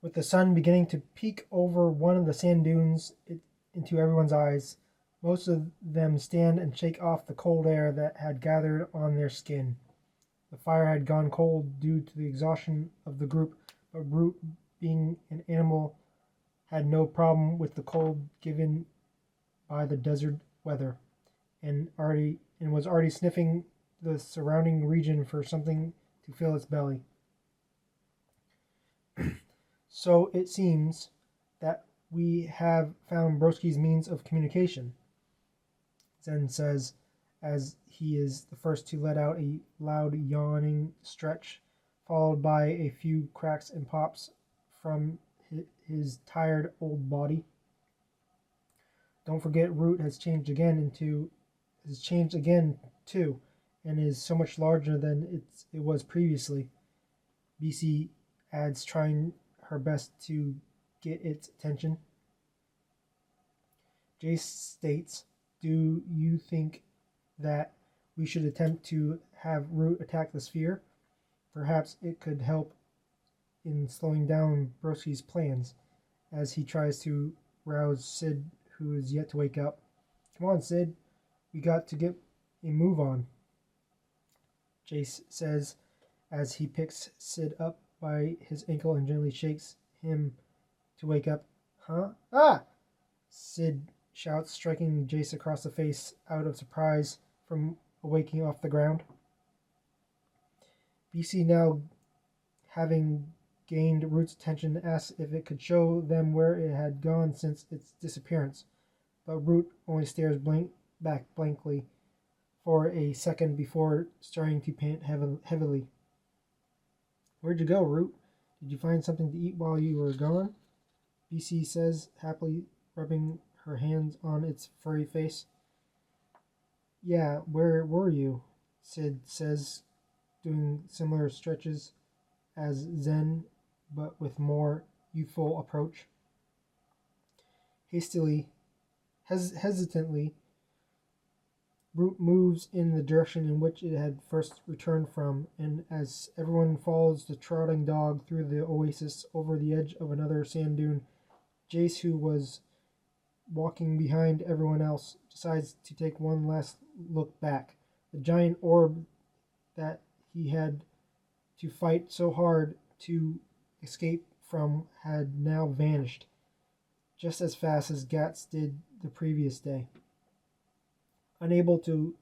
With the sun beginning to peek over one of the sand dunes into everyone's eyes, most of them stand and shake off the cold air that had gathered on their skin. The fire had gone cold due to the exhaustion of the group, but Root, being an animal, had no problem with the cold given by the desert weather, and was already sniffing the surrounding region for something to fill its belly. So it seems that we have found Broski's means of communication, Zen says, as he is the first to let out a loud yawning stretch, followed by a few cracks and pops from his tired old body. Don't forget, Root has changed again too, and is so much larger than it was previously. BC adds, trying her best to get its attention. Jace states, "Do you think that we should attempt to have Root attack the sphere? Perhaps it could help in slowing down Broski's plans," as he tries to rouse Sid, who is yet to wake up. "Come on, Sid, we got to get a move on," Jace says as he picks Sid up by his ankle and gently shakes him to wake up. "Huh? Ah!" Sid shouts, striking Jace across the face out of surprise from awaking off the ground. BC, now having gained Root's attention, asks if it could show them where it had gone since its disappearance, but Root only stares back blankly for a second before starting to pant heavily. "Where'd you go, Root? Did you find something to eat while you were gone?" BC says, happily rubbing her hands on its furry face. "Yeah, where were you?" Sid says, doing similar stretches as Zen, but with more youthful approach. Hesitantly, Root moves in the direction in which it had first returned from, and as everyone follows the trotting dog through the oasis over the edge of another sand dune, Jace, who was walking behind everyone else, decides to take one last look back. The giant orb that he had to fight so hard to escape from had now vanished, just as fast as Gats did the previous day. Unable to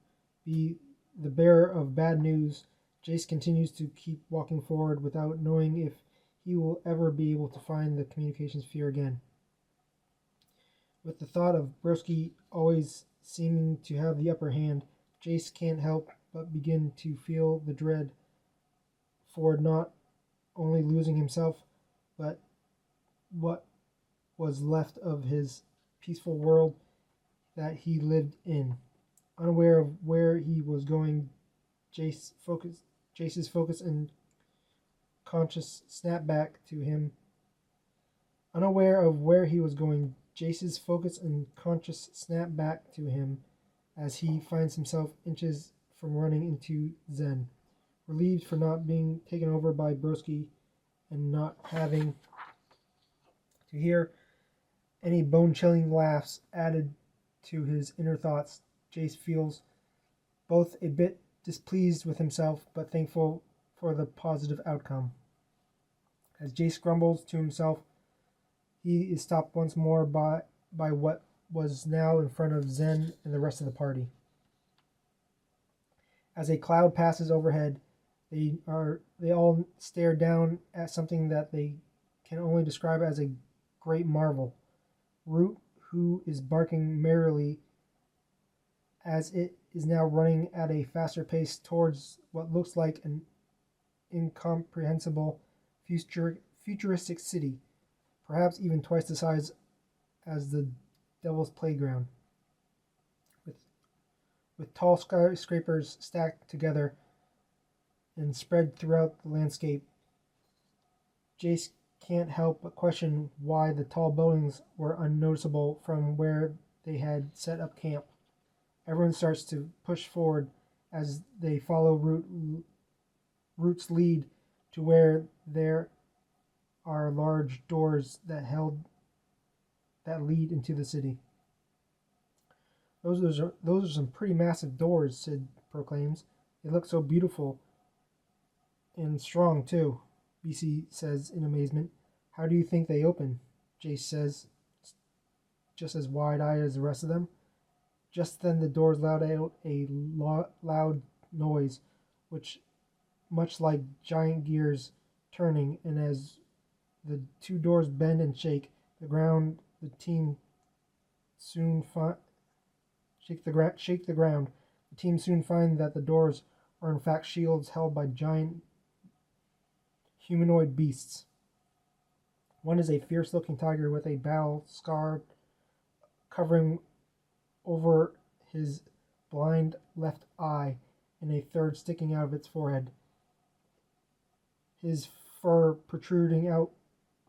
be the bearer of bad news, Jace continues to keep walking forward without knowing if he will ever be able to find the communication sphere again. With the thought of Broski always seeming to have the upper hand, Jace can't help but begin to feel the dread for not only losing himself, but what was left of his peaceful world that he lived in. Unaware of where he was going, Jace's focus and conscious snapped back to him. Unaware of where he was going, Jace's focus and conscious snap back to him as he finds himself inches from running into Zen, relieved for not being taken over by Broski and not having to hear any bone-chilling laughs added to his inner thoughts. Jace feels both a bit displeased with himself but thankful for the positive outcome. As Jace grumbles to himself, he is stopped once more by what was now in front of Zen and the rest of the party. As a cloud passes overhead, they all stare down at something that they can only describe as a great marvel. Root, who is barking merrily as it is now running at a faster pace towards what looks like an incomprehensible futuristic city, perhaps even twice the size as the Devil's Playground, with tall skyscrapers stacked together and spread throughout the landscape. Jace can't help but question why the tall buildings were unnoticeable from where they had set up camp. Everyone starts to push forward as they follow Root's lead to where there are large doors that lead into the city. Those are some pretty massive doors, Sid proclaims. They look so beautiful and strong, too, BC says in amazement. How do you think they open? Jace says, just as wide-eyed as the rest of them. Just then the doors let out a loud noise, which, much like giant gears turning, and as the two doors bend and shake, the team soon shake the ground. The team soon find that the doors are in fact shields held by giant humanoid beasts. One is a fierce-looking tiger with a battle scar covering over his blind left eye and a third sticking out of its forehead, his fur protruding out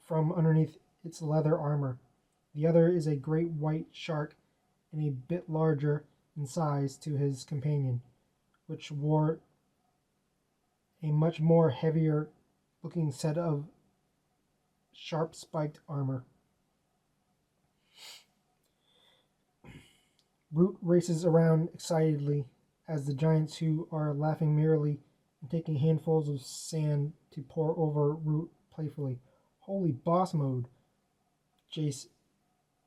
from underneath its leather armor. The other is a great white shark and a bit larger in size to his companion, which wore a much more heavier looking set of sharp spiked armor. Root races around excitedly as the giants, who are laughing merrily and taking handfuls of sand to pour over Root playfully. Holy boss mode, Jace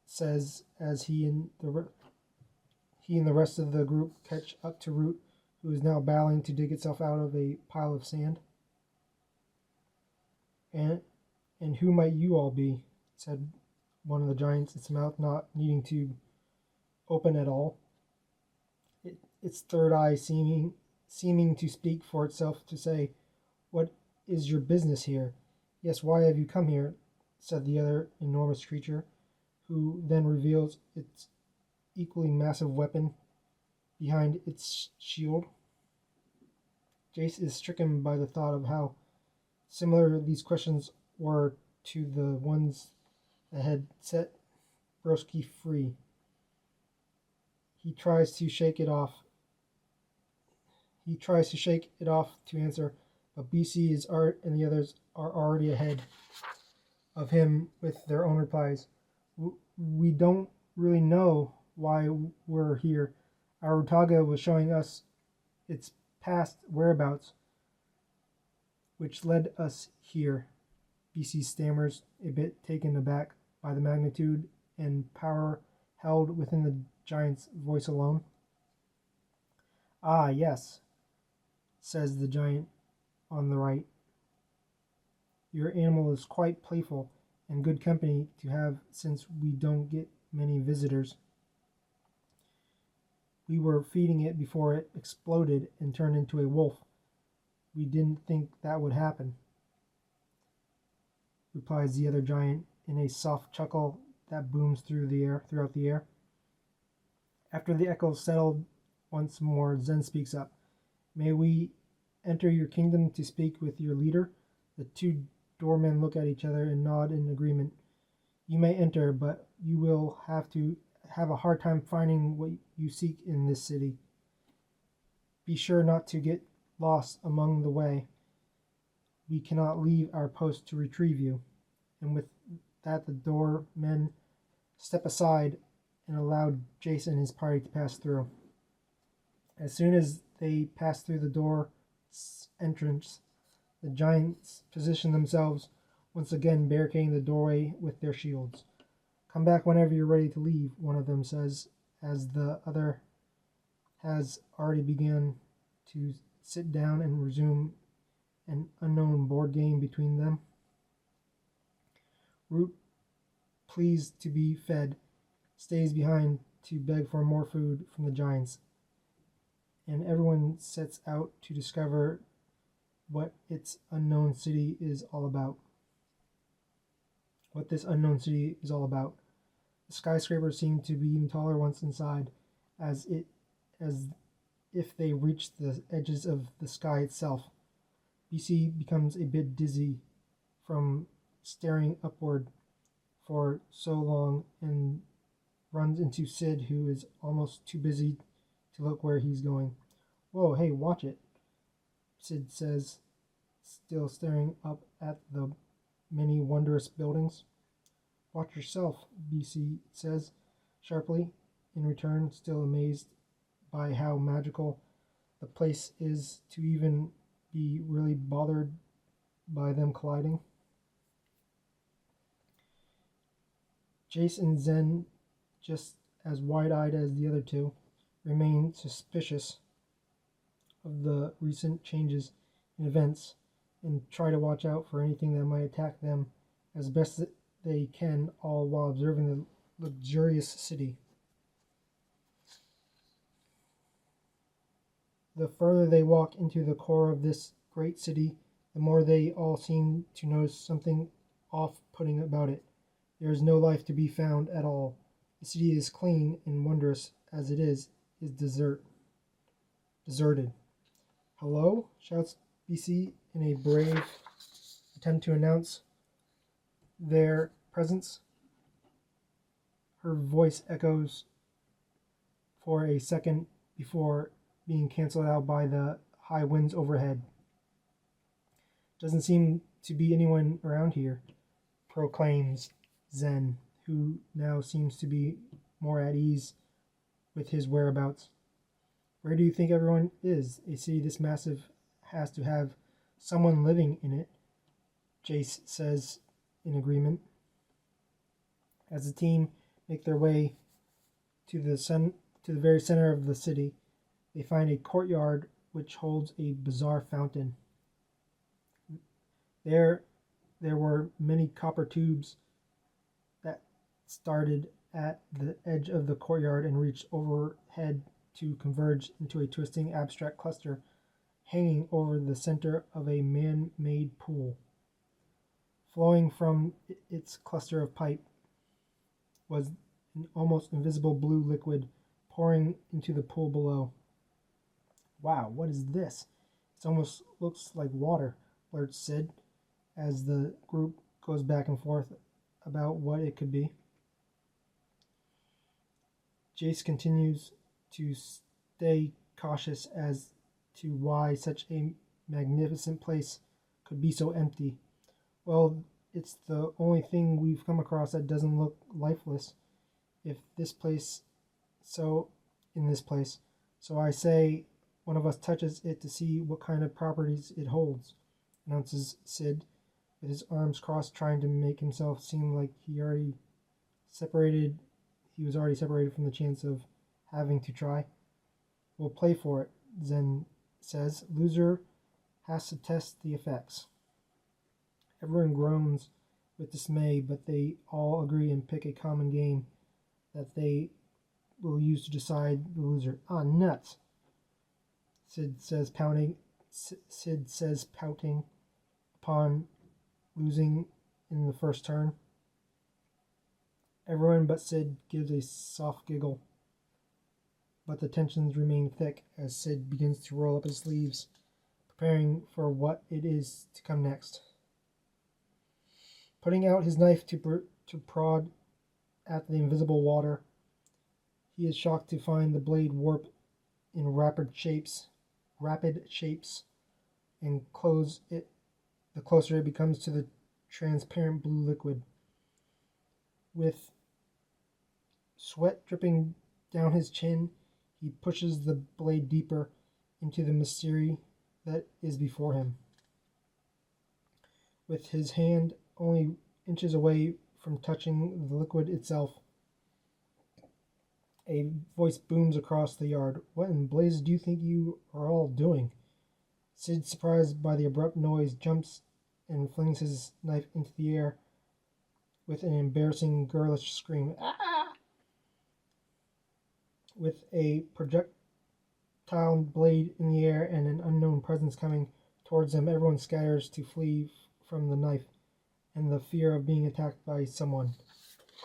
says as he and the rest of the group catch up to Root, who is now bowing to dig itself out of a pile of sand. And who might you all be? Said one of the giants, its mouth not needing to open at all, its third eye seeming to speak for itself, to say, "What is your business here? Yes, why have you come here?" said the other enormous creature, who then reveals its equally massive weapon behind its shield. Jace is stricken by the thought of how similar these questions were to the ones that had set Broski free. He tries to shake it off to answer, but BC is Art and the others are already ahead of him with their own replies. We don't really know why we're here. Our Utaga was showing us its past whereabouts, which led us here. BC stammers, a bit taken aback by the magnitude and power held within the giant's voice alone. Ah, yes, says the giant on the right. Your animal is quite playful and good company to have, since we don't get many visitors. We were feeding it before it exploded and turned into a wolf. We didn't think that would happen, replies the other giant in a soft chuckle that booms throughout the air. After the echoes settled once more, Zen speaks up. May we enter your kingdom to speak with your leader? The two doormen look at each other and nod in agreement. You may enter, but you will have a hard time finding what you seek in this city. Be sure not to get lost among the way. We cannot leave our post to retrieve you. And with that, the doormen step aside and allowed Jace and his party to pass through. As soon as they pass through the door entrance, the giants position themselves, once again barricading the doorway with their shields. Come back whenever you're ready to leave, one of them says, as the other has already begun to sit down and resume an unknown board game between them. Root, pleased to be fed, stays behind to beg for more food from the giants, and everyone sets out to discover what its unknown city is all about. What this unknown city is all about. The skyscrapers seem to be even taller once inside, as if they reached the edges of the sky itself. BC becomes a bit dizzy from staring upward for so long and runs into Sid, who is almost too busy to look where he's going. Whoa, hey, watch it, Sid says, still staring up at the many wondrous buildings. Watch yourself, BC says sharply, in return, still amazed by how magical the place is to even be really bothered by them colliding. Jace and Zen, just as wide-eyed as the other two, remain suspicious of the recent changes in events and try to watch out for anything that might attack them as best they can, all while observing the luxurious city. The further they walk into the core of this great city, the more they all seem to notice something off-putting about it. There is no life to be found at all. The city is clean and wondrous as it is deserted. Hello? Shouts BC in a brave attempt to announce their presence. Her voice echoes for a second before being cancelled out by the high winds overhead. Doesn't seem to be anyone around here, proclaims Zen, who now seems to be more at ease with his whereabouts. Where do you think everyone is? A city this massive has to have someone living in it, Jace says in agreement. As the team make their way to the very center of the city, they find a courtyard which holds a bizarre fountain. There were many copper tubes that started at the edge of the courtyard and reached overhead to converge into a twisting abstract cluster hanging over the center of a man-made pool. Flowing from its cluster of pipe was an almost invisible blue liquid pouring into the pool below. Wow, what is this? It almost looks like water, blurts Sid, as the group goes back and forth about what it could be. Jace continues to stay cautious as to why such a magnificent place could be so empty. Well, it's the only thing we've come across that doesn't look lifeless. In this place, so I say one of us touches it to see what kind of properties it holds, announces Sid, with his arms crossed, trying to make himself seem like he was already separated from the chance of having to try. We'll play for it, Zen says. Loser has to test the effects. Everyone groans with dismay, but they all agree and pick a common game that they will use to decide the loser. Ah, nuts, Sid says, pouting upon losing in the first turn. Everyone but Sid gives a soft giggle, but the tensions remain thick as Sid begins to roll up his sleeves, preparing for what it is to come next. Putting out his knife to prod at the invisible water, he is shocked to find the blade warp in rapid shapes, and close it. The closer it becomes to the transparent blue liquid. With sweat dripping down his chin, he pushes the blade deeper into the mystery that is before him. With his hand only inches away from touching the liquid itself, a voice booms across the yard. What in blazes do you think you are all doing? Sid, surprised by the abrupt noise, jumps and flings his knife into the air with an embarrassing girlish scream. Ah! With a projectile blade in the air and an unknown presence coming towards them, everyone scatters to flee from the knife and the fear of being attacked by someone.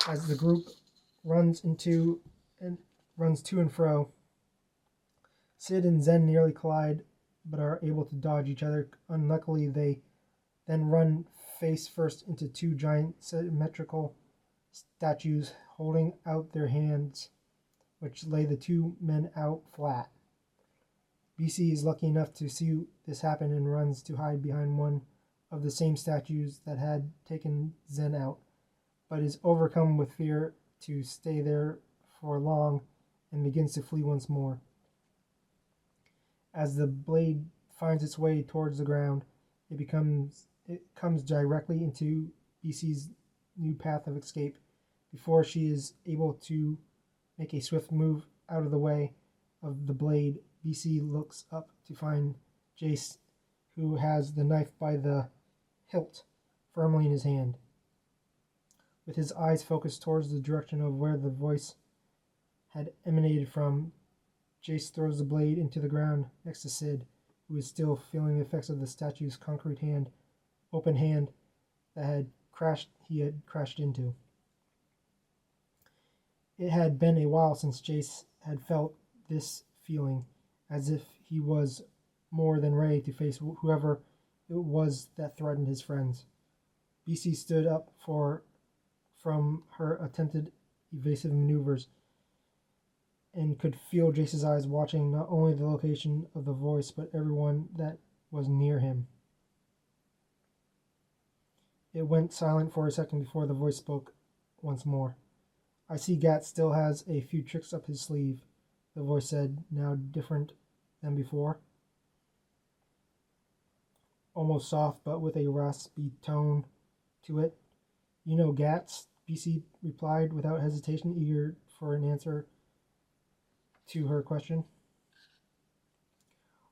As the group runs to and fro, Sid and Zen nearly collide, but are able to dodge each other. Unluckily, they then run face first into two giant symmetrical statues holding out their hands, which lay the two men out flat. BC is lucky enough to see this happen and runs to hide behind one of the same statues that had taken Zen out, but is overcome with fear to stay there for long and begins to flee once more. As the blade finds its way towards the ground, it comes directly into BC's new path of escape. Before she is able to make a swift move out of the way of the blade, BC looks up to find Jace, who has the knife by the hilt firmly in his hand. With his eyes focused towards the direction of where the voice had emanated from, Jace throws the blade into the ground next to Sid, who is still feeling the effects of the statue's concrete hand, open hand that he had crashed into. It had been a while since Jace had felt this feeling, as if he was more than ready to face whoever it was that threatened his friends. BC stood up from her attempted evasive maneuvers and could feel Jace's eyes watching not only the location of the voice, but everyone that was near him. It went silent for a second before the voice spoke once more. "I see Gat still has a few tricks up his sleeve," the voice said, now different than before. Almost soft, but with a raspy tone to it. "You know Gats?" BC replied without hesitation, eager for an answer to her question.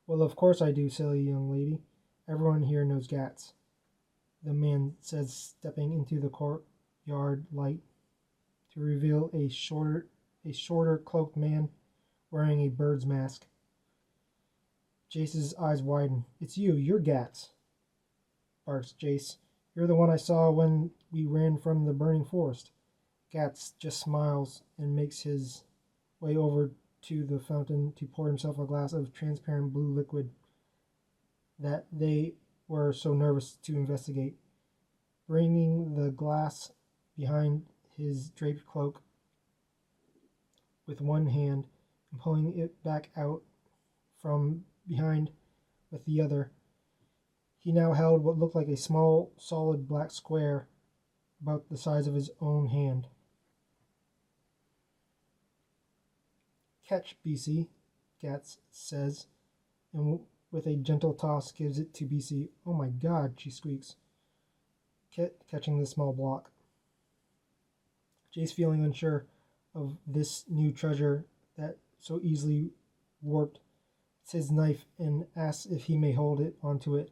"Well, of course I do, silly young lady. Everyone here knows Gats," the man said, stepping into the courtyard light to reveal a shorter cloaked man wearing a bird's mask. Jace's eyes widen. You're Gats," barks Jace. "You're the one I saw when we ran from the burning forest." Gats just smiles and makes his way over to the fountain to pour himself a glass of transparent blue liquid that they were so nervous to investigate. Bringing the glass behind his draped cloak with one hand and pulling it back out from behind with the other, he now held what looked like a small, solid black square about the size of his own hand. "Catch, BC," Gats says, and with a gentle toss gives it to BC. "Oh my God," she squeaks, catching the small block. Jace, feeling unsure of this new treasure that so easily warped, his knife and asks if he may hold it onto it.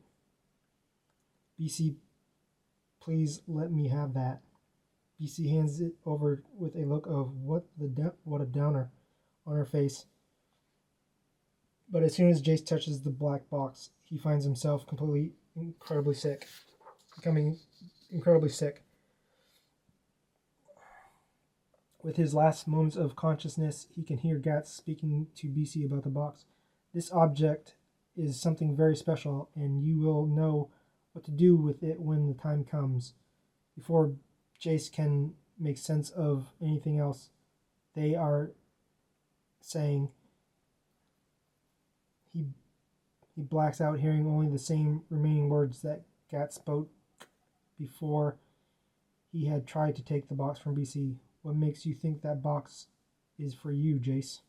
"BC, please let me have that." BC hands it over with a look of what a downer on her face. But as soon as Jace touches the black box, he finds himself becoming incredibly sick. With his last moments of consciousness, he can hear Gats speaking to BC about the box. "This object is something very special, and you will know what to do with it when the time comes." Before Jace can make sense of anything else they are saying, he blacks out, hearing only the same remaining words that Gat spoke before he had tried to take the box from BC. "What makes you think that box is for you, Jace?"